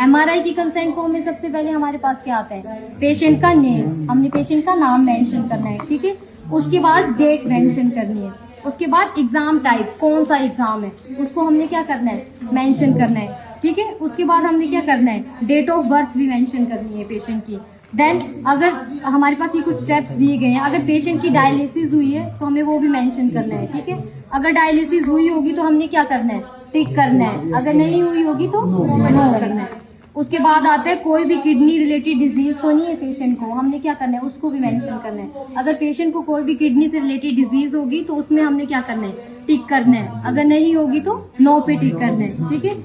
MRI की consent form में सबसे पहले हमारे पास क्या आता है, पेशेंट का नेम, हमने पेशेंट का नाम मेंशन करना है, ठीक है। उसके बाद डेट मेंशन करनी है। उसके बाद एग्जाम टाइप, कौन सा एग्जाम है उसको हमने क्या करना है, मेंशन करना है, ठीक है। उसके बाद हमने क्या करना है, डेट ऑफ बर्थ भी मेंशन करनी है पेशेंट की। देन अगर हमारे पास ये कुछ स्टेप्स दिए गए हैं, अगर पेशेंट की डायलिसिस हुई है तो हमें वो भी मेंशन करना है, ठीक है। अगर डायलिसिस हुई होगी तो हमने क्या करना है, टिक करना है। अगर नहीं हुई होगी तो नो करना है। उसके बाद आता है कोई भी किडनी रिलेटेड डिजीज तो नहीं है पेशेंट को, हमने क्या करना है, उसको भी मेंशन करना है। अगर पेशेंट को कोई भी किडनी से रिलेटेड डिजीज होगी तो उसमें हमने क्या करना है, टिक करना है। अगर नहीं होगी तो नो पे टिक करना है, ठीक है।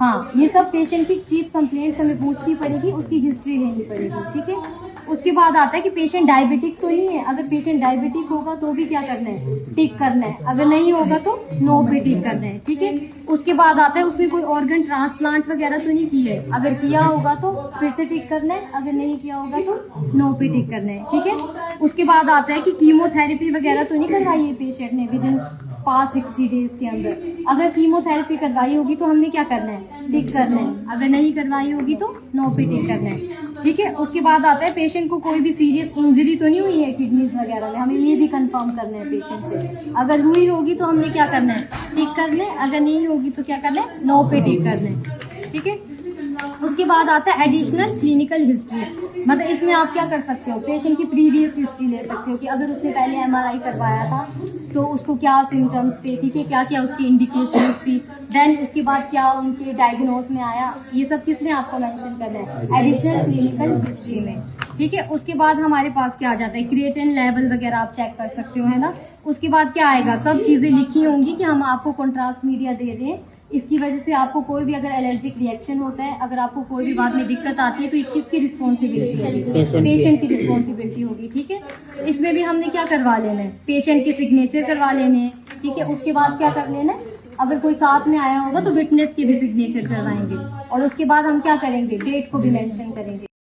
हाँ, ये सब पेशेंट की चीफ कंप्लेंट्स हमें पूछनी पड़ेगी, उसकी हिस्ट्री लेनी पड़ेगी, ठीक है। उसके बाद आता है कि पेशेंट डायबिटिक तो नहीं है। अगर पेशेंट डायबिटिक होगा तो भी क्या करना है, टिक करना है। अगर नहीं होगा तो नो पे टिक करना है, ठीक है। उसके बाद आता है उसमें कोई ऑर्गन ट्रांसप्लांट वगैरह तो नहीं किया है। अगर किया होगा तो फिर से टिक करना है, अगर नहीं किया होगा तो नो पे टिक करना है, ठीक है। उसके बाद आता है कि कीमोथेरेपी वगैरह तो नहीं करवाई है पेशेंट ने विद इन पास 60 डेज के अंदर। अगर कीमोथेरेपी करवाई होगी तो हमने क्या करना है, टिक करना है। अगर नहीं करवाई होगी तो नो पे टिक करना है, ठीक है। उसके बाद आता है पेशेंट को कोई भी सीरियस इंजरी तो नहीं हुई है किडनीज वगैरह में, हमें ये भी कंफर्म करना है पेशेंट से। अगर हुई होगी तो हमने क्या करना है, टिक करना है। अगर नहीं होगी तो क्या करना है, नो पे टिक करना है, ठीक है। उसके बाद आता है एडिशनल क्लिनिकल हिस्ट्री, मतलब इसमें आप क्या कर सकते हो, पेशेंट की प्रीवियस हिस्ट्री ले सकते हो कि अगर उसने पहले एमआरआई करवाया था तो उसको क्या सिम्टम्स थे, ठीक है, क्या क्या उसकी इंडिकेशंस थी। देन उसके बाद क्या उनके डायग्नोस में आया, ये सब किसमें आपको मेंशन करना है, एडिशनल क्लिनिकल हिस्ट्री में, ठीक है। उसके बाद हमारे पास क्या आ जाता है, क्रिएटिन लेवल वगैरह आप चेक कर सकते हो, है ना। उसके बाद क्या आएगा, सब चीजें लिखी होंगी कि हम आपको कॉन्ट्रास्ट मीडिया दे दें, इसकी वजह से आपको कोई भी अगर एलर्जिक रिएक्शन होता है, अगर आपको कोई भी बाद में दिक्कत आती है तो ये किसकी रिस्पॉन्सिबिलिटी होगी, पेशेंट की रिस्पॉन्सिबिलिटी होगी, ठीक है। तो इसमें भी हमने क्या करवा लेना है, पेशेंट के सिग्नेचर करवा लेने हैं, ठीक है। उसके बाद क्या कर लेना है, अगर कोई साथ में आया होगा तो विटनेस के भी सिग्नेचर करवाएंगे। और उसके बाद हम क्या करेंगे, डेट को भी मेंशन करेंगे।